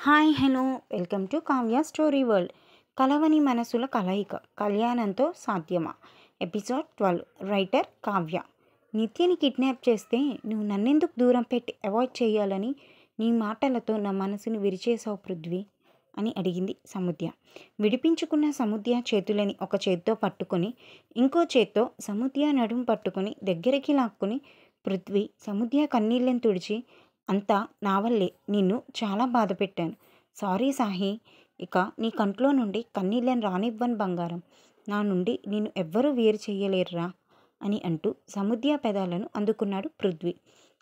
Hi hello welcome to Kavya story world. కలవని మనసుల కలయిక కళ్యాణంతో సాధ్యమా? ఎపిసోడ్ 12. రైటర్ కావ్య. నిత్యని కిడ్నాప్ చేస్తే నువ్వు నన్నెందుకు దూరం పెట్టి అవాయిడ్ చేయాలని నీ మాటలతో నా మనసుని విరిచేసావు పృథ్వీ అని అడిగింది సముద్య. విడిపించుకున్న సముద్య చేతులని ఒక చేత్తో పట్టుకొని ఇంకో చేత్తో సముద్య నడుము పట్టుకొని దగ్గరికి లాక్కుని పృథ్వీ సముద్య కన్నీళ్ళని తుడిచి, అంతా నా వల్లే, నిన్ను చాలా బాధ పెట్టాను, సారీ సాహి, ఇక నీ కంట్లో నుండి కన్నీళ్ళని రానివ్వను బంగారం, నా నుండి నిన్ను ఎవ్వరూ వేరు చెయ్యలేరురా అని అంటూ సముద్య పెదాలను అందుకున్నాడు పృథ్వీ.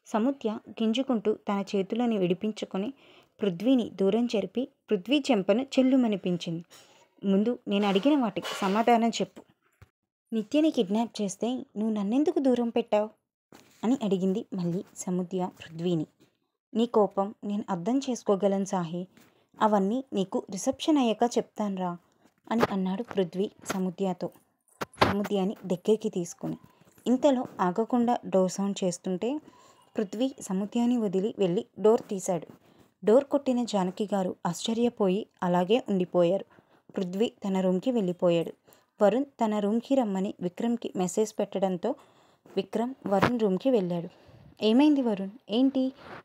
సముద్య గింజుకుంటూ తన చేతులని విడిపించుకొని పృథ్వీని దూరం జరిపి పృథ్వీ చెంపను చెల్లుమనిపించింది. ముందు నేను అడిగిన వాటికి సమాధానం చెప్పు. నిత్యని కిడ్నాప్ చేస్తే నువ్వు నన్నెందుకు దూరం పెట్టావు అని అడిగింది మళ్ళీ సముద్య పృథ్వీని. నీ కోపం నేను అర్థం చేసుకోగలను సాహి, అవన్నీ నీకు రిసెప్షన్ అయ్యాక చెప్తానురా అని అన్నాడు పృథ్వీ సముద్యతో. సముద్యాని దగ్గరికి తీసుకుని ఇంతలో ఆగకుండా డోర్ సౌండ్ చేస్తుంటే పృథ్వీ సముద్యాని వదిలి వెళ్ళి డోర్ తీశాడు. డోర్ కొట్టిన జానకి గారు ఆశ్చర్యపోయి అలాగే ఉండిపోయారు. పృథ్వీ తన రూమ్కి వెళ్ళిపోయాడు. వరుణ్ తన రూమ్కి రమ్మని విక్రమ్కి మెసేజ్ పెట్టడంతో విక్రమ్ వరుణ్ రూమ్కి వెళ్ళాడు. ఏమైంది వరుణ్, ఏంటి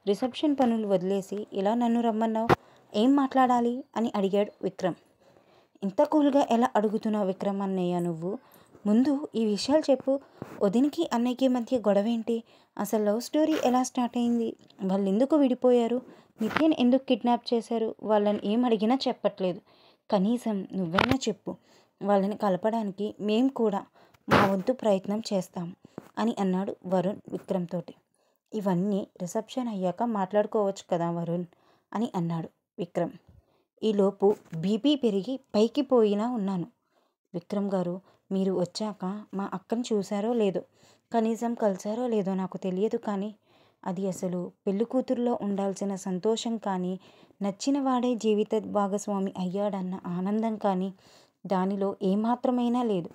రిసెప్షన్ పనులు వదిలేసి ఇలా నన్ను రమ్మన్నావు, ఏం మాట్లాడాలి అని అడిగాడు విక్రమ్. ఇంత కూల్గా ఎలా అడుగుతున్నావు విక్రమ్ అన్నయ్య, నువ్వు ముందు ఈ విషయాలు చెప్పు. వదినికి అన్నయ్యకి మధ్య గొడవ ఏంటి, అసలు లవ్ స్టోరీ ఎలా స్టార్ట్ అయింది, వాళ్ళు ఎందుకు విడిపోయారు, నిత్యని ఎందుకు కిడ్నాప్ చేశారు, వాళ్ళని ఏం అడిగినా చెప్పట్లేదు, కనీసం నువ్వైనా చెప్పు, వాళ్ళని కలపడానికి మేము కూడా మా వంతు ప్రయత్నం చేస్తాం అని అన్నాడు వరుణ్ విక్రమ్ తోటి. ఇవన్నీ రిసెప్షన్ అయ్యాక మాట్లాడుకోవచ్చు కదా వరుణ్ అని అన్నాడు విక్రమ్. ఈలోపు బీపీ పెరిగి పైకి పోయినా ఉన్నాను. విక్రమ్ గారు, మీరు వచ్చాక మా అక్కని చూశారో లేదో, కనీసం కలిసారో లేదో నాకు తెలియదు, కానీ అది అసలు పెళ్లి కూతురులో ఉండాల్సిన సంతోషం కానీ, నచ్చిన వాడే జీవిత భాగస్వామి అయ్యాడన్న ఆనందం కానీ దానిలో ఏమాత్రమైనా లేదు.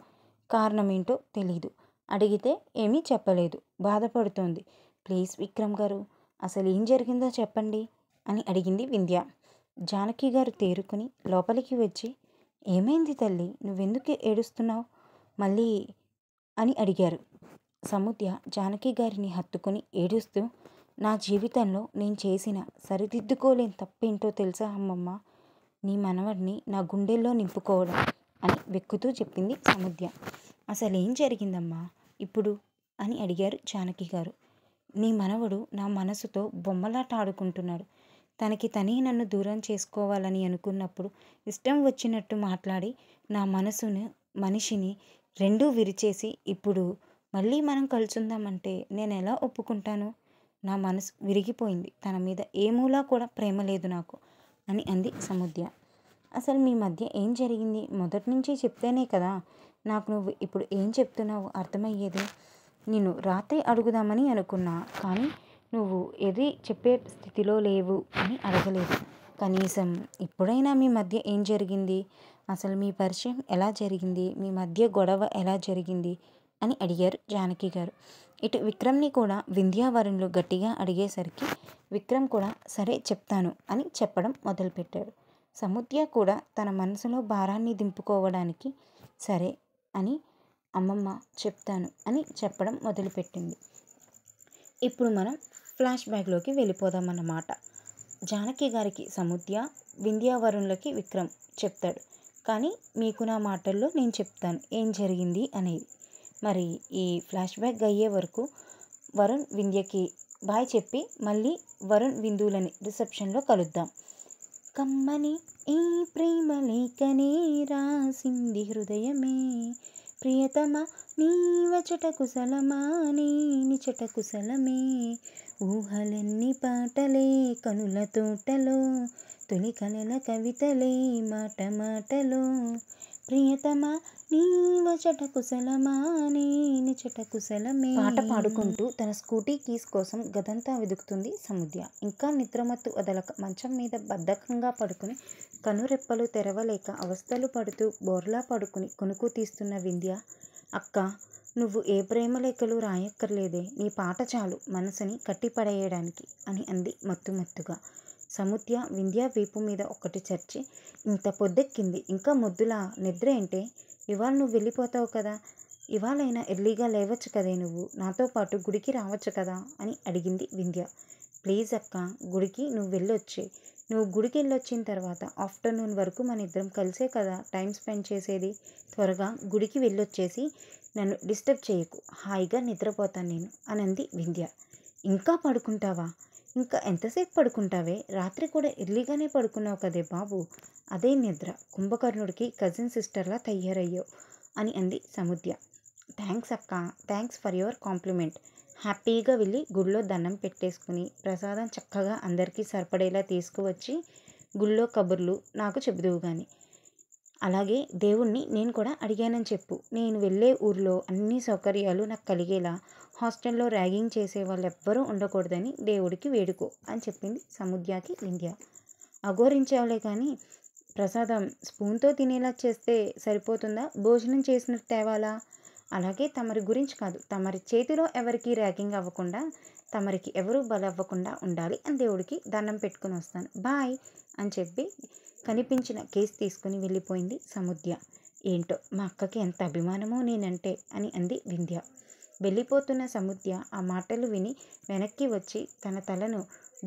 కారణం ఏంటో తెలీదు, అడిగితే ఏమీ చెప్పలేదు, బాధపడుతోంది. ప్లీజ్ విక్రమ్ గారు, అసలు ఏం జరిగిందో చెప్పండి అని అడిగింది వింధ్య. జానకి గారు తేరుకుని లోపలికి వచ్చి, ఏమైంది తల్లి, నువ్వెందుకు ఏడుస్తున్నావు మళ్ళీ అని అడిగారు. సముద్య జానకి గారిని హత్తుకుని ఏడుస్తూ, నా జీవితంలో నేను చేసిన సరిదిద్దుకోలేని తప్పేంటో తెలుసా అమ్మమ్మ, నీ మనవడిని నా గుండెల్లో నింపుకోవడం అని వెక్కుతూ చెప్పింది సముద్య. అసలేం జరిగిందమ్మా ఇప్పుడు అని అడిగారు జానకి గారు. నీ మనవడు నా మనసుతో బొమ్మలాట ఆడుకుంటున్నాడు, తనకి తనే నన్ను దూరం చేసుకోవాలని అనుకున్నప్పుడు ఇష్టం వచ్చినట్టు మాట్లాడి నా మనసును మనిషిని రెండూ విరిచేసి ఇప్పుడు మళ్ళీ మనం కలుసుందామంటే నేను ఎలా ఒప్పుకుంటాను, నా మనసు విరిగిపోయింది, తన మీద ఏ మూలా కూడా ప్రేమ లేదు నాకు అని అంది సముద్య. అసలు మీ మధ్య ఏం జరిగింది మొదటి నుంచి చెప్తేనే కదా నాకు నువ్వు ఇప్పుడు ఏం చెప్తున్నావు అర్థమయ్యేది. నేను రాత్రి అడుగుదామని అనుకున్నా, కానీ నువ్వు ఏది చెప్పే స్థితిలో లేవు అని అడగలేదు. కనీసం ఇప్పుడైనా మీ మధ్య ఏం జరిగింది, అసలు మీ పరిచయం ఎలా జరిగింది, మీ మధ్య గొడవ ఎలా జరిగింది అని అడిగారు జానకి గారు. ఇటు విక్రమ్ని కూడా వింధ్యావరుణ్లు గట్టిగా అడిగేసరికి విక్రమ్ కూడా సరే చెప్తాను అని చెప్పడం మొదలుపెట్టాడు. సముద్య కూడా తన మనసులో భారాన్ని దింపుకోవడానికి సరే అని అమ్మమ్మ చెప్తాను అని చెప్పడం మొదలుపెట్టింది. ఇప్పుడు మనం ఫ్లాష్ బ్యాక్లోకి వెళ్ళిపోదామన్నమాట. జానకి గారికి సముద్య, వింధ్యావరుణ్లకి విక్రమ్ చెప్తాడు, కానీ మీకు నా మాటల్లో నేను చెప్తాను ఏం జరిగింది అనేది. మరి ఈ ఫ్లాష్ బ్యాక్ అయ్యే వరకు వరుణ్ వింధ్యకి బాయ్ చెప్పి మళ్ళీ వరుణ్ విందులని రిసెప్షన్లో కలుద్దాం. కమ్మని ఈ ప్రేమ లేఖనే రాసింది హృదయమే, ప్రియతమా నీవచట కుశలమా నిచట కుశలమే, ఊహలన్నీ పాటలే కనుల తోటలో, తొలి కలల కవితలే మాట మాటలో, ప్రియతమా నీవచట కుశలమా నిచట కుశలమే. పాట పాడుకుంటూ తన స్కూటీ కీస్ కోసం గదంతా వెతుకుతుంది సముద్య. ఇంకా నిద్రమత్తు వదలక మంచం మీద బద్ధకంగా పడుకుని కనురెప్పలు తెరవలేక అవస్థలు పడుతూ బోర్లా పడుకుని కునుకు తీస్తున్న వింధ్య, అక్క నువ్వు ఏ ప్రేమలేఖలు రాయక్కర్లేదే, నీ పాట చాలు మనసుని కట్టిపడేయడానికి అని అంది మత్తుమత్తుగా. సముద్య వింధ్య వీపు మీద ఒకటి చర్చి, ఇంత పొద్దెక్కింది ఇంకా మొద్దులా నిద్ర ఏంటే? ఇవాళ నువ్వు వెళ్ళిపోతావు కదా, ఇవాళైనా ఎర్లీగా లేవచ్చు కదే, నువ్వు నాతో పాటు గుడికి రావచ్చు కదా అని అడిగింది వింధ్య. ప్లీజ్ అక్క, గుడికి నువ్వు వెళ్ళొచ్చే. నువ్వు గుడికి వెళ్ళొచ్చిన తర్వాత ఆఫ్టర్నూన్ వరకు మన ఇద్దరం కలిసే కదా టైం స్పెండ్ చేసేది. త్వరగా గుడికి వెళ్ళొచ్చేసి నన్ను డిస్టర్బ్ చేయకు, హాయిగా నిద్రపోతాను నేను అనంది వింధ్య. ఇంకా పడుకుంటావా? ఇంకా ఎంతసేపు పడుకుంటావే? రాత్రి కూడా ఎర్లీగానే పడుకున్నావు కదే బాబు, అదే నిద్ర, కుంభకర్ణుడికి కజిన్ సిస్టర్లా తయారయ్యావు అని అంది సముద్య. థ్యాంక్స్ అక్క, థ్యాంక్స్ ఫర్ యువర్ కాంప్లిమెంట్. హ్యాపీగా వెళ్ళి గుడిలో దండం పెట్టేసుకుని ప్రసాదం చక్కగా అందరికీ సరిపడేలా తీసుకువచ్చి గుళ్ళో కబుర్లు నాకు చెబుదువు కానీ. అలాగే దేవుణ్ణి నేను కూడా అడిగానని చెప్పు. నేను వెళ్ళే ఊర్లో అన్ని సౌకర్యాలు నాకు కలిగేలా హాస్టల్లో ర్యాగింగ్ చేసే వాళ్ళు ఎవ్వరూ ఉండకూడదని దేవుడికి వేడుకో అని చెప్పింది సముద్యకి వింధ్య. అఘోరించావులే కానీ ప్రసాదం స్పూన్తో తినేలా చేస్తే సరిపోతుందా, భోజనం చేసినట్టు తేవాలా? అలాగే తమరి గురించి కాదు, తమరి చేతిలో ఎవరికి ర్యాగింగ్ అవ్వకుండా, తమరికి ఎవరూ బలవ్వకుండా ఉండాలి అని దేవుడికి దండం పెట్టుకుని వస్తాను, బాయ్ అని చెప్పి కనిపించిన కేసు తీసుకుని వెళ్ళిపోయింది సముద్య. ఏంటో మా అక్కకి ఎంత అభిమానమో నేనంటే అని అంది వింధ్య. వెళ్ళిపోతున్న సముద్య ఆ మాటలు విని వెనక్కి వచ్చి తన తలను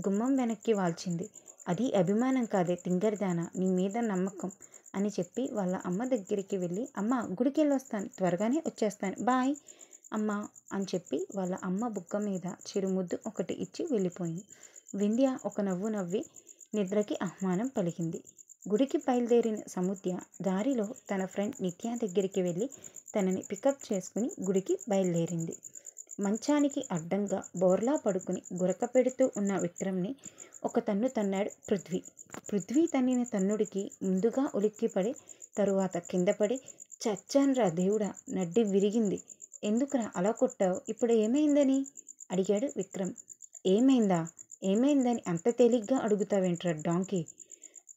గుమ్మం వెనక్కి వాల్చింది. అది అభిమానం కాదే తింగర్దానా, నీ మీద నమ్మకం అని చెప్పి వాళ్ళ అమ్మ దగ్గరికి వెళ్ళి, అమ్మ గుడికి వెళ్ళొస్తాను, త్వరగానే వచ్చేస్తాను, బాయ్ అమ్మ అని చెప్పి వాళ్ళ అమ్మ బుగ్గ మీద చిరుముద్దు ఒకటి ఇచ్చి వెళ్ళిపోయింది. వింధ్య ఒక నవ్వు నవ్వి నిద్రకి ఆహ్వానం పలికింది. గుడికి బయలుదేరిన సముద్య దారిలో తన ఫ్రెండ్ నిత్య దగ్గరికి వెళ్ళి తనని పికప్ చేసుకుని గుడికి బయలుదేరింది. మంచానికి అడ్డంగా బోర్లా పడుకుని గురక పెడుతూ ఉన్న విక్రమ్ని ఒక తన్ను తన్నాడు పృథ్వీ. పృథ్వీ తన్నిన తన్నుడికి ముందుగా ఉలిక్కిపడి తరువాత కిందపడి, చచ్చాన్రా దేవుడా, నడ్డి విరిగింది, ఎందుకురా అలా కొట్టావు, ఇప్పుడు ఏమైందని అడిగాడు విక్రమ్. ఏమైందా? ఏమైందని అంత తేలిగ్గా అడుగుతావేంట్రా డాంకీ?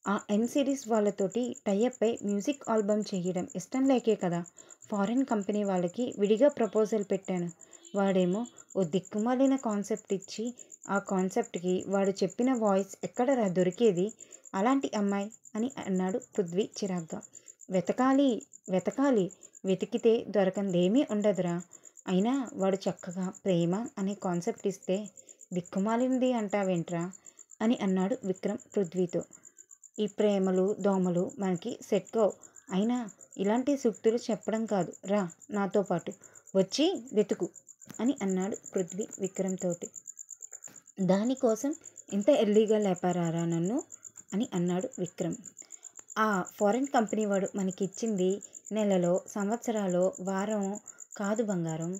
ఆ ఎన్ సిరీస్ వాళ్ళతోటి టైఅప్ అయి మ్యూజిక్ ఆల్బమ్ చేయడం ఇష్టం లేకే కదా ఫారిన్ కంపెనీ వాళ్ళకి విడిగా ప్రపోజల్ పెట్టాను. వాడేమో ఓ దిక్కుమాలిన కాన్సెప్ట్ ఇచ్చి ఆ కాన్సెప్ట్కి వాడు చెప్పిన వాయిస్ ఎక్కడరా దొరికేది అలాంటి అమ్మాయి అని అన్నాడు పృథ్వీ చిరాగ్గా. వెతకాలి వెతకాలి, వెతికితే దొరకందేమీ ఉండదురా. అయినా వాడు చక్కగా ప్రేమ అనే కాన్సెప్ట్ ఇస్తే దిక్కుమాలింది అంటావేంట్రా అని అన్నాడు విక్రమ్ పృథ్వీతో. ఈ ప్రేమలు దోమలు మనకి సెట్ కావు, అయినా ఇలాంటి సూక్తులు చెప్పడం కాదు, రా నాతో పాటు వచ్చి వెతుకు అని అన్నాడు పృథ్వీ విక్రమ్ తోటి. దానికోసం ఇంత ఎర్లీగా లేపారారా నన్ను అని అన్నాడు విక్రమ్. ఆ ఫారిన్ కంపెనీ వాడు మనకిచ్చింది నెలలో సంవత్సరాలో వారం కాదు బంగారం,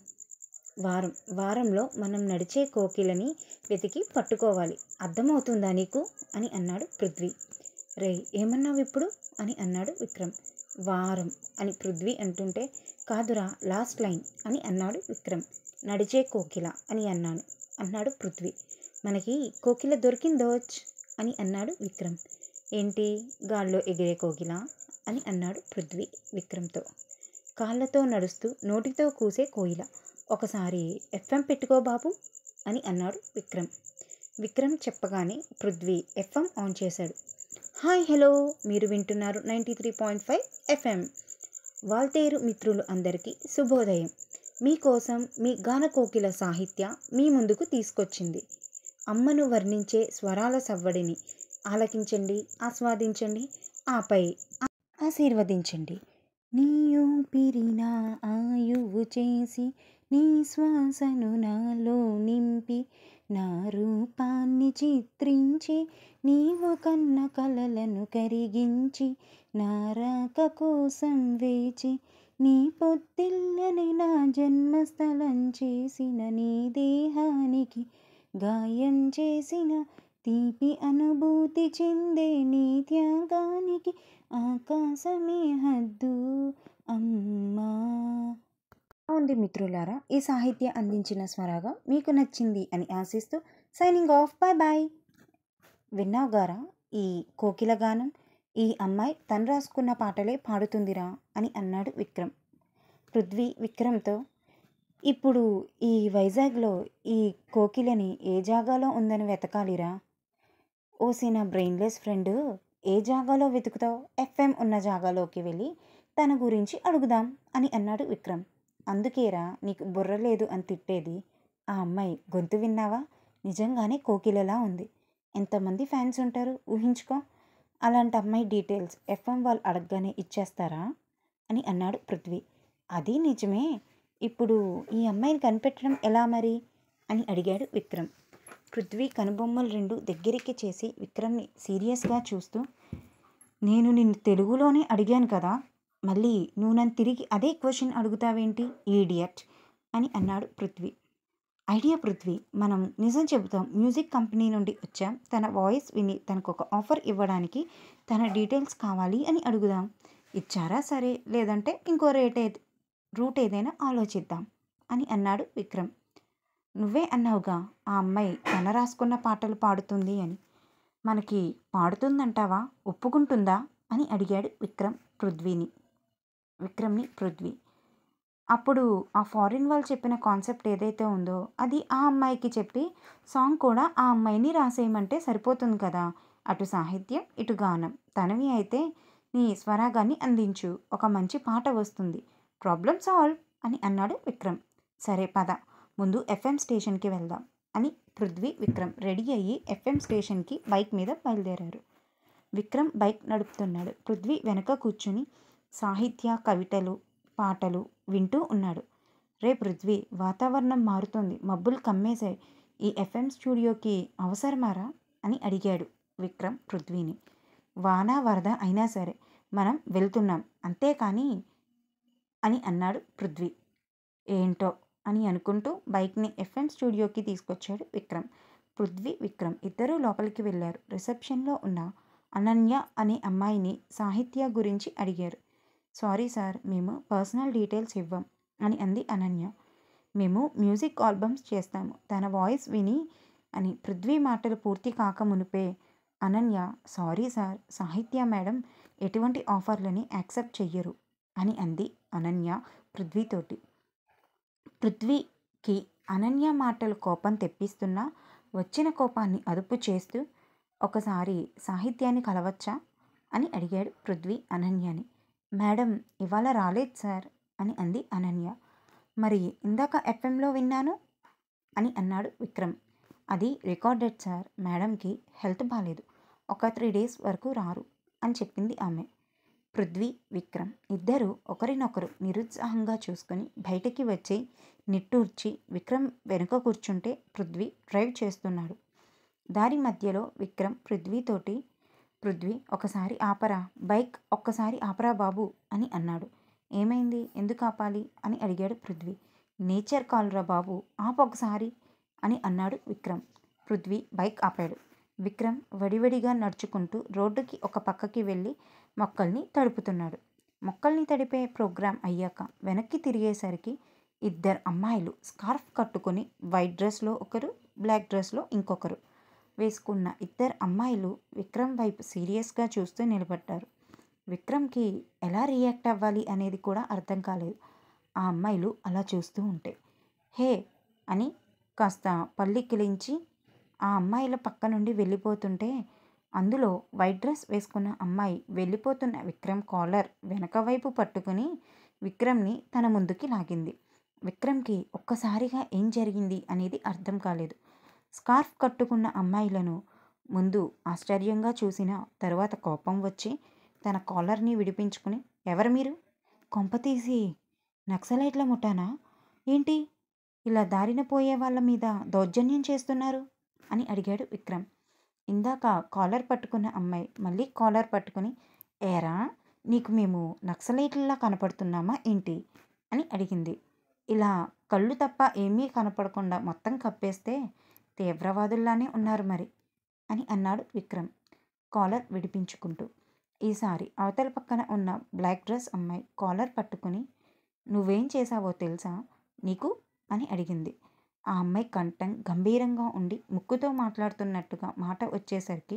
వారంలో మనం నడిచే కోకిలని వెతికి పట్టుకోవాలి, అర్థమవుతుందా నీకు అని అన్నాడు పృథ్వీ. రే ఏమన్నావు ఇప్పుడు అని అన్నాడు విక్రమ్. వారం అని పృథ్వీ అంటుంటే, కాదురా లాస్ట్ లైన్ అని అన్నాడు విక్రమ్. నడిచే కోకిల అని అన్నాడు పృథ్వీ. మనకి కోకిల దొరికిందోచ్ అని అన్నాడు విక్రమ్. ఏంటి గాల్లో ఎగిరే కోకిల అని అన్నాడు పృథ్వీ విక్రమ్తో. కాళ్ళతో నడుస్తూ నోటితో కూసే కోయిల, ఒకసారి ఎఫ్ఎం పెట్టుకో బాబు అని అన్నాడు విక్రమ్. విక్రమ్ చెప్పగానే పృథ్వీ ఎఫ్ఎం ఆన్ చేశాడు. హాయ్ హలో, మీరు వింటున్నారు 93.5 FM. వాల్తేరు మిత్రులు అందరికీ శుభోదయం. మీకోసం మీ గానకోకిల సాహిత్య మీ ముందుకు తీసుకొచ్చింది. అమ్మను వర్ణించే స్వరాల సవ్వడిని ఆలకించండి, ఆస్వాదించండి, ఆపై ఆశీర్వదించండి. నీ ఊపిరి నా ఆయువు చేసి, నీ శ్వాసను నాలో నింపి, నా రూపాన్ని చిత్రించి, నీవు కన్న కలలను కరిగించి, నా రాక కోసం వేచి, నీ పొత్తిల్లని నా జన్మస్థలం చేసిన, నీ దేహానికి గాయం చేసిన, తీపి అనుభూతి చెందే నీ త్యాగానికి ఆకాశమే హద్దు అమ్మా. ఉంది మిత్రులారా, ఈ సాహిత్య అందించిన స్వరాగా మీకు నచ్చింది అని ఆశిస్తూ సైనింగ్ ఆఫ్, బాయ్ బాయ్. విన్నావు గారా ఈ కోకిల గానం? ఈ అమ్మాయి తను రాసుకున్న పాటలే పాడుతుందిరా అని అన్నాడు విక్రమ్. పృథ్వీ విక్రమ్తో, ఇప్పుడు ఈ వైజాగ్లో ఈ కోకిలని ఏ జాగాలో ఉందని వెతకాలిరా? ఓసి నా బ్రెయిన్లెస్ ఫ్రెండ్, ఏ జాగాలో వెతుకుతావు? ఎఫ్ఎం ఉన్న జాగాలోకి వెళ్ళి తన గురించి అడుగుదాం అని అన్నాడు విక్రమ్. అందుకేరా నీకు బుర్ర లేదు అని తిట్టేది. ఆ అమ్మాయి గొంతు విన్నావా? నిజంగానే కోకిలలా ఉంది. ఎంతమంది ఫ్యాన్స్ ఉంటారు ఊహించుకో. అలాంటి అమ్మాయి డీటెయిల్స్ ఎఫ్ఎం వాళ్ళు అడగగానే ఇచ్చేస్తారా అని అన్నాడు పృథ్వీ. అది నిజమే. ఇప్పుడు ఈ అమ్మాయిని కనిపెట్టడం ఎలా మరి అని అడిగాడు విక్రమ్. పృథ్వీ కనుబొమ్మలు రెండు దగ్గరికి చేసి విక్రమ్ని సీరియస్గా చూస్తూ, నేను నిన్ను తెలుగులోనే అడిగాను కదా, మళ్ళీ నువ్వు నన్ను తిరిగి అదే క్వశ్చన్ అడుగుతావేంటి ఈడియట్ అని అన్నాడు పృథ్వీ. ఐడియా పృథ్వీ, మనం నిజం చెబుతాం. మ్యూజిక్ కంపెనీ నుండి వచ్చాం. తన వాయిస్ విని తనకు ఒక ఆఫర్ ఇవ్వడానికి తన డీటెయిల్స్ కావాలి అని అడుగుదాం. ఇచ్చారా సరే, లేదంటే ఇంకో రూట్ ఏదైనా ఆలోచిద్దాం అని అన్నాడు విక్రమ్. నువ్వే అన్నావుగా ఆ అమ్మాయి తన రాసుకున్న పాటలు పాడుతుంది అని. మనకి పాడుతుందంటావా? ఒప్పుకుంటుందా అని అడిగాడు విక్రమ్ని పృథ్వీ. అప్పుడు ఆ ఫారిన్ వాళ్ళు చెప్పిన కాన్సెప్ట్ ఏదైతే ఉందో అది ఆ అమ్మాయికి చెప్పి సాంగ్ కూడా ఆ అమ్మాయిని రాసేయమంటే సరిపోతుంది కదా. అటు సాహిత్యం ఇటు గానం తనవి అయితే నీ స్వరాగాన్ని అందించు, ఒక మంచి పాట వస్తుంది. ప్రాబ్లం సాల్వ్ అని అన్నాడు విక్రమ్. సరే పద, ముందు ఎఫ్ఎం స్టేషన్కి వెళ్దాం అని విక్రమ్ రెడీ అయ్యి ఎఫ్ఎం స్టేషన్కి బైక్ మీద బయలుదేరారు. విక్రమ్ బైక్ నడుపుతున్నాడు. పృథ్వీ వెనక కూర్చుని సాహిత్య కవితలు పాటలు వింటూ ఉన్నాడు. రే పృథ్వీ, వాతావరణం మారుతుంది, మబ్బులు కమ్మేశాయి. ఈ ఎఫ్ఎం స్టూడియోకి అవసరమారా అని అడిగాడు విక్రమ్ పృథ్వీని. వాన వరద అయినా సరే మనం వెళ్తున్నాం అంతేకాని అని అన్నాడు పృథ్వీ. ఏంటో అని అనుకుంటూ బైక్ని ఎఫ్ఎం స్టూడియోకి తీసుకొచ్చాడు విక్రమ్. విక్రమ్ ఇద్దరూ లోపలికి వెళ్ళారు. రిసెప్షన్లో ఉన్న అనన్య అనే అమ్మాయిని సాహిత్య గురించి అడిగారు. సారీ సార్, మేము పర్సనల్ డీటెయిల్స్ ఇవ్వం అని అంది అనన్య. మేము మ్యూజిక్ ఆల్బమ్స్ చేస్తాము, తన వాయిస్ విని అని పృథ్వీ మాటలు పూర్తి కాకమునుపే అనన్య, సారీ సార్, సాహిత్య మేడం ఎటువంటి ఆఫర్లని యాక్సెప్ట్ చెయ్యరు అని అంది అనన్య పృథ్వీతోటి. పృథ్వీకి అనన్య మాటలు కోపం తెప్పిస్తున్నా వచ్చిన కోపాన్ని అదుపు చేస్తూ, ఒకసారి సాహిత్యాన్ని కలవచ్చా అని అడిగాడు పృథ్వీ అనన్యని. మేడం ఇవాళ రాలేదు సార్ అని అంది అనన్య. మరి ఇందాక ఎఫ్ఎంలో విన్నాను అని అన్నాడు విక్రమ్. అది రికార్డెడ్ సార్, మేడంకి హెల్త్ బాగాలేదు, ఒక 3 days వరకు రారు అని చెప్పింది ఆమె. విక్రమ్ ఇద్దరు ఒకరినొకరు నిరుత్సాహంగా చూసుకొని బయటికి వచ్చి నిట్టూర్చి విక్రమ్ వెనుక కూర్చుంటే పృథ్వీ డ్రైవ్ చేస్తున్నాడు. దారి మధ్యలో విక్రమ్ పృథ్వీతోటి, పృథ్వీ ఒకసారి ఆపరా, బైక్ ఒక్కసారి ఆపరా బాబు అని అన్నాడు. ఏమైంది, ఎందుకు ఆపాలి అని అడిగాడు పృథ్వీ. నేచర్ కాల్రా బాబు, ఆపొకసారి అని అన్నాడు విక్రమ్. పృథ్వీ బైక్ ఆపాడు. విక్రమ్ వడివడిగా నడుచుకుంటూ రోడ్డుకి ఒక పక్కకి వెళ్ళి మొక్కల్ని తడుపుతున్నాడు. మొక్కల్ని తడిపే ప్రోగ్రాం అయ్యాక వెనక్కి తిరిగేసరికి 2 అమ్మాయిలు స్కార్ఫ్ కట్టుకొని వైట్ డ్రెస్లో ఒకరు, బ్లాక్ డ్రెస్లో ఇంకొకరు వేసుకున్న 2 అమ్మాయిలు విక్రమ్ వైపు సీరియస్గా చూస్తూ నిలబడ్డారు. విక్రమ్కి ఎలా రియాక్ట్ అవ్వాలి అనేది కూడా అర్థం కాలేదు ఆ అమ్మాయిలు అలా చూస్తూ ఉంటే. హే అని కాస్త పల్లికిలించి ఆ అమ్మాయిల పక్క నుండి వెళ్ళిపోతుంటే, అందులో వైట్ డ్రెస్ వేసుకున్న అమ్మాయి వెళ్ళిపోతున్న విక్రమ్ కాలర్ వెనక వైపు పట్టుకుని విక్రమ్ని తన ముందుకి లాగింది. విక్రమ్కి ఒక్కసారిగా ఏం జరిగింది అనేది అర్థం కాలేదు. స్కార్ఫ్ కట్టుకున్న అమ్మాయిలను ముందు ఆశ్చర్యంగా చూసిన తర్వాత కోపం వచ్చి తన కాలర్ని విడిపించుకుని, ఎవరు మీరు? కొంపతీసి నక్సలైట్ల ముఠానా ఏంటి? ఇలా దారిన పోయే వాళ్ళ మీద దౌర్జన్యం చేస్తున్నారు అని అడిగాడు విక్రమ్. ఇందాక కాలర్ పట్టుకున్న అమ్మాయి మళ్ళీ కాలర్ పట్టుకుని, ఏరా నీకు మేము నక్సలైట్లలా కనపడుతున్నామా ఏంటి అని అడిగింది. ఇలా కళ్ళు తప్ప ఏమీ కనపడకుండా మొత్తం కప్పేస్తే తీవ్రవాదుల్లానే ఉన్నారు మరి అని అన్నాడు విక్రమ్ కాలర్ విడిపించుకుంటూ. ఈసారి అవతల పక్కన ఉన్న బ్లాక్ డ్రెస్ అమ్మాయి కాలర్ పట్టుకుని, నువ్వేం చేశావో తెలుసా నీకు అని అడిగింది. ఆ అమ్మాయి కంఠం గంభీరంగా ఉండి ముక్కుతో మాట్లాడుతున్నట్టుగా మాట వచ్చేసరికి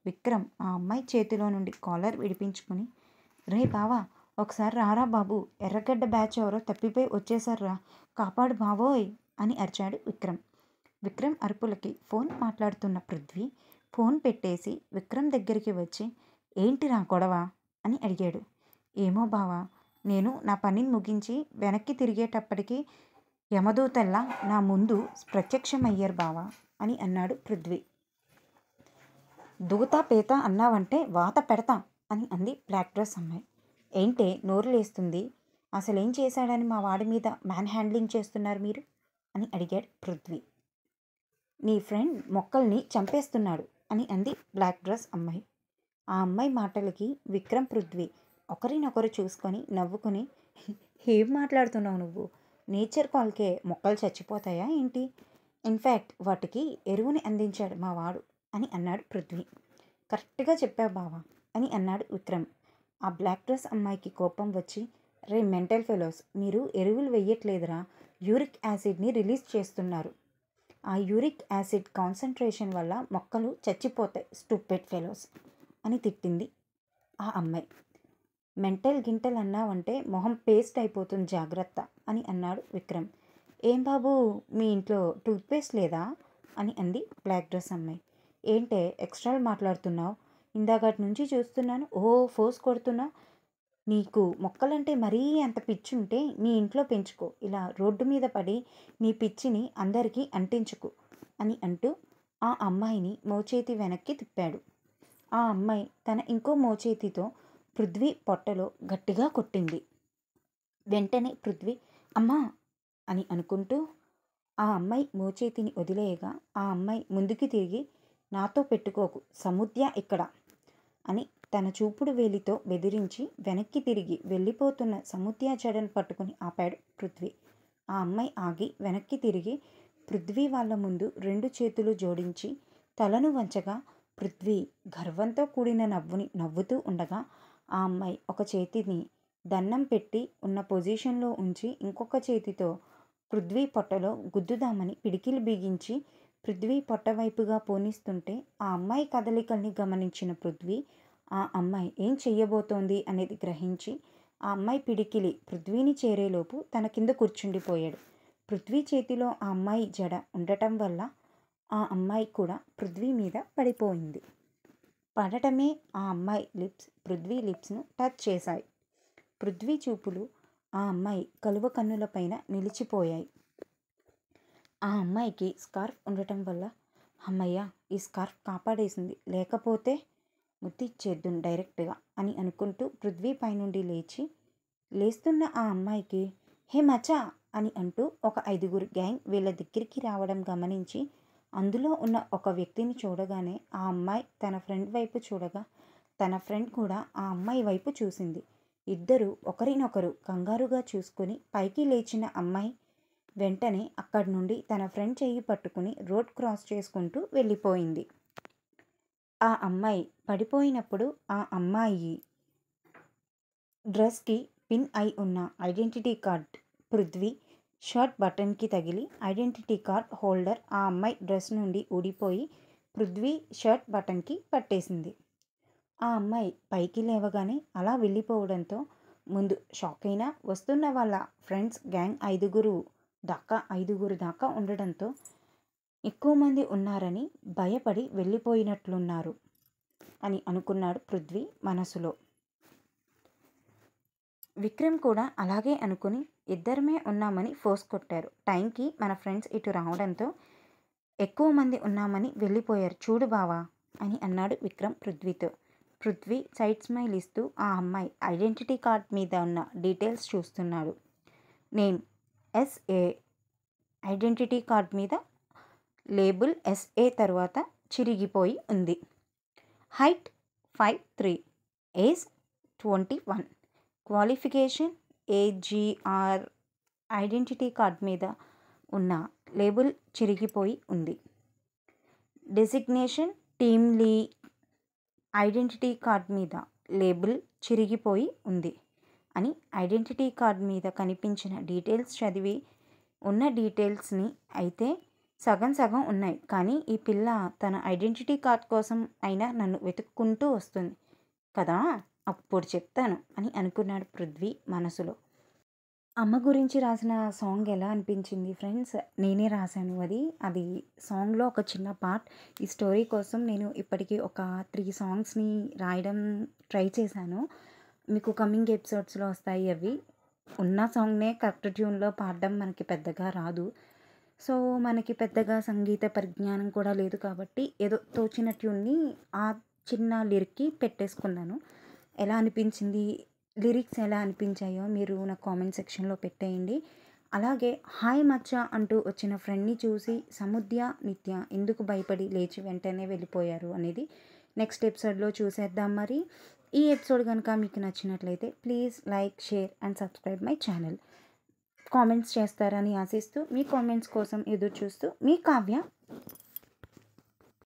విక్రమ్ ఆ అమ్మాయి చేతిలో నుండి కాలర్ విడిపించుకుని, రే బావా ఒకసారి రారా బాబు, ఎర్రగడ్డ బ్యాచ్ ఎవరో తప్పిపోయి వచ్చేసారా, కాపాడు బావోయ్ అని అరిచాడు విక్రమ్. విక్రమ్ అరుపులకి ఫోన్ మాట్లాడుతున్న పృథ్వీ ఫోన్ పెట్టేసి విక్రమ్ దగ్గరికి వచ్చి ఏంటిరా గొడవ అని అడిగాడు. ఏమో బావా, నేను నా పనిని ముగించి వెనక్కి తిరిగేటప్పటికి యమదూతల్లా నా ముందు ప్రత్యక్షమయ్యారు బావా అని అన్నాడు పృథ్వీ. దూత పేత అన్నావంటే వాత పెడతా అని అంది బ్లాక్ డ్రెస్ అమ్మాయి. ఏంటే నోరు లేస్తుంది, అసలేం చేశాడని మా వాడి మీద మ్యాన్ హ్యాండ్లింగ్ చేస్తున్నారు మీరు అని అడిగాడు పృథ్వీ. నీ ఫ్రెండ్ మొక్కల్ని చంపేస్తున్నాడు అని అంది బ్లాక్ డ్రెస్ అమ్మాయి. ఆ అమ్మాయి మాటలకి విక్రమ్ పృథ్వీ ఒకరినొకరు చూసుకొని నవ్వుకొని ఏం మాట్లాడుతున్నావు నువ్వు, నేచర్ కాల్కే మొక్కలు చచ్చిపోతాయా ఏంటి, ఇన్ఫ్యాక్ట్ వాటికి ఎరువుని అందించాడు మా వాడు అని అన్నాడు పృథ్వీ. కరెక్ట్గా చెప్పావు బావా అని అన్నాడు విక్రమ్. ఆ బ్లాక్ డ్రెస్ అమ్మాయికి కోపం వచ్చి రే మెంటల్ ఫెలోస్, మీరు ఎరువులు వెయ్యట్లేదురా, యూరిక్ యాసిడ్ని రిలీజ్ చేస్తున్నారు, ఆ యూరిక్ యాసిడ్ కాన్సన్ట్రేషన్ వల్ల మొక్కలు చచ్చిపోతాయి స్టూపిడ్ ఫెలోస్ అని తిట్టింది ఆ అమ్మాయి. మెంటల్ గింటల్ అన్నావంటే మొహం పేస్ట్ అయిపోతుంది జాగ్రత్త అని అన్నాడు విక్రమ్. ఏం బాబు మీ ఇంట్లో టూత్పేస్ట్ లేదా అని అంది బ్లాక్ డ్రెస్ అమ్మాయి. ఏంటే ఎక్స్ట్రాలు మాట్లాడుతున్నావు, ఇందాకటి నుంచి చూస్తున్నాను ఫోర్స్ కొడుతున్నావు, నీకు మొక్కలంటే మరీ అంత పిచ్చి ఉంటే నీ ఇంట్లో పెంచుకో, ఇలా రోడ్డు మీద పడి నీ పిచ్చిని అందరికీ అంటించుకు అని అంటూ ఆ అమ్మాయిని మోచేతి వెనక్కి తిప్పాడు. ఆ అమ్మాయి తన ఇంకో మోచేతితో పృథ్వీ పొట్టలో గట్టిగా కొట్టింది. వెంటనే పృథ్వీ అమ్మా అని అనుకుంటూ ఆ అమ్మాయి మోచేతిని వదిలేయగా ఆ అమ్మాయి ముందుకి తిరిగి నాతో పెట్టుకోకు సముద్య ఇక్కడ అని తన చూపుడు వేలితో బెదిరించి వెనక్కి తిరిగి వెళ్ళిపోతున్న సముద్య జడను పట్టుకుని ఆపాడు పృథ్వీ. ఆ అమ్మాయి ఆగి వెనక్కి తిరిగి పృథ్వీ వాళ్ళ ముందు రెండు చేతులు జోడించి తలను వంచగా పృథ్వీ గర్వంతో కూడిన నవ్వుని నవ్వుతూ ఉండగా ఆ అమ్మాయి ఒక చేతిని దండం పెట్టి ఉన్న పొజిషన్లో ఉంచి ఇంకొక చేతితో పృథ్వీ పొట్టలో గుద్దుదామని పిడికిలు బిగించి పృథ్వీ పొట్టవైపుగా పోనిస్తుంటే ఆ అమ్మాయి కదలికల్ని గమనించిన పృథ్వీ ఆ అమ్మాయి ఏం చెయ్యబోతోంది అనేది గ్రహించి ఆ అమ్మాయి పిడికిలి పృథ్వీని చేరేలోపు తన కింద కూర్చుండిపోయాడు. పృథ్వీ చేతిలో ఆ అమ్మాయి జడ ఉండటం వల్ల ఆ అమ్మాయి కూడా పృథ్వీ మీద పడిపోయింది. పడటమే ఆ అమ్మాయి లిప్స్ పృథ్వీ లిప్స్ను టచ్ చేశాయి. పృథ్వీ చూపులు ఆ అమ్మాయి కలువ కన్నులపైన నిలిచిపోయాయి. ఆ అమ్మాయికి స్కార్ఫ్ ఉండటం వల్ల అమ్మయ్య ఈ స్కార్ఫ్ కాపాడేసింది, లేకపోతే ముద్దిచ్చేద్దును డైరెక్ట్గా అని అనుకుంటూ పృథ్వీ పైనుండి లేస్తున్న ఆ అమ్మాయికి హే మచా అని అంటూ ఒక 5గురు గ్యాంగ్ వీళ్ళ దగ్గరికి రావడం గమనించి అందులో ఉన్న ఒక వ్యక్తిని చూడగానే ఆ అమ్మాయి తన ఫ్రెండ్ వైపు చూడగా తన ఫ్రెండ్ కూడా ఆ అమ్మాయి వైపు చూసింది. ఇద్దరు ఒకరినొకరు కంగారుగా చూసుకొని పైకి లేచిన అమ్మాయి వెంటనే అక్కడి నుండి తన ఫ్రెండ్ చెయ్యి పట్టుకుని రోడ్ క్రాస్ చేసుకుంటూ వెళ్ళిపోయింది. ఆ అమ్మాయి పడిపోయినప్పుడు ఆ అమ్మాయి డ్రెస్కి పిన్ అయి ఉన్న ఐడెంటిటీ కార్డ్ పృథ్వీ షర్ట్ బటన్కి తగిలి ఐడెంటిటీ కార్డ్ హోల్డర్ ఆ అమ్మాయి డ్రెస్ నుండి ఊడిపోయి పృథ్వీ షర్ట్ బటన్కి పట్టేసింది. ఆ అమ్మాయి పైకి లేవగానే అలా వెళ్ళిపోవడంతో ముందు షాక్ అయినా వస్తున్న వాళ్ళ ఫ్రెండ్స్ గ్యాంగ్ 5గురు దాకా ఉండడంతో ఎక్కువ మంది ఉన్నారని భయపడి వెళ్ళిపోయినట్లున్నారు అని అనుకున్నాడు పృథ్వీ మనసులో. విక్రమ్ కూడా అలాగే అనుకుని ఇద్దరమే ఉన్నామని ఫోర్స్ కొట్టారు. టైంకి మన ఫ్రెండ్స్ ఇటు రావడంతో ఎక్కువ మంది ఉన్నామని వెళ్ళిపోయారు చూడు బావా అని అన్నాడు విక్రమ్ పృథ్వీతో. పృథ్వీ సైడ్ స్మైల్ ఇస్తూ ఆ అమ్మాయి ఐడెంటిటీ కార్డ్ మీద ఉన్న డీటెయిల్స్ చూస్తున్నాడు. నేమ్ SA, ఐడెంటిటీ కార్డ్ మీద లేబుల్ SA తర్వాత చిరిగిపోయి ఉంది. Height 5'3", age 21, qualification AGR, identity card మీద ఉన్న లేబుల్ చిరిగిపోయి ఉంది. Designation team lead, identity card మీద లేబుల్ చిరిగిపోయి ఉంది అని ఐడెంటిటీ కార్డ్ మీద కనిపించిన డీటెయిల్స్ చదివి ఉన్న డీటెయిల్స్ని అయితే సగం సగం ఉన్నాయి, కానీ ఈ పిల్ల తన ఐడెంటిటీ కార్డ్ కోసం అయినా నన్ను వెతుక్కుంటూ వస్తుంది కదా, అప్పుడు చెప్తాను అని అనుకున్నాడు పృథ్వీ మనసులో. అమ్మ గురించి రాసిన సాంగ్ ఎలా అనిపించింది ఫ్రెండ్స్? నేనే రాసాను అది. అది సాంగ్‌లో ఒక చిన్న పార్ట్. ఈ స్టోరీ కోసం నేను ఇప్పటికి ఒక 3 సాంగ్స్‌ని రాయడం ట్రై చేశాను. మీకు కమింగ్ ఎపిసోడ్స్‌లో వస్తాయి అవి. ఉన్న సాంగ్‌నే కరెక్ట్ ట్యూన్‌లో పాడడం మనకి పెద్దగా రాదు. సో, మనకి పెద్దగా సంగీత పరిజ్ఞానం కూడా లేదు కాబట్టి, ఏదో తోచిన ట్యూన్‌ని ఆ చిన్న లిరిక్‌కి పెట్టేసుకున్నాను. ఎలా అనిపించింది? లిరిక్స్ ఎలా అనిపించాయో మీరు నాకు కామెంట్ సెక్షన్‌లో పెట్టేయండి. అలాగే హాయ్ మచ్చా అంటూ వచ్చిన ఫ్రెండ్‌ని చూసి సముద్య, నిత్య ఎందుకు భయపడి లేచి వెంటనే వెళ్ళిపోయారు అనేది నెక్స్ట్ ఎపిసోడ్‌లో చూసేద్దాం మరి. ఈ ఎపిసోడ్ గనుక మీకు నచ్చినట్లయితే please like, share and subscribe my channel. Comments చేస్తారని ఆశిస్తూ, మీ కామెంట్స్ కోసం ఎదురు చూస్తూ మీ కావ్య.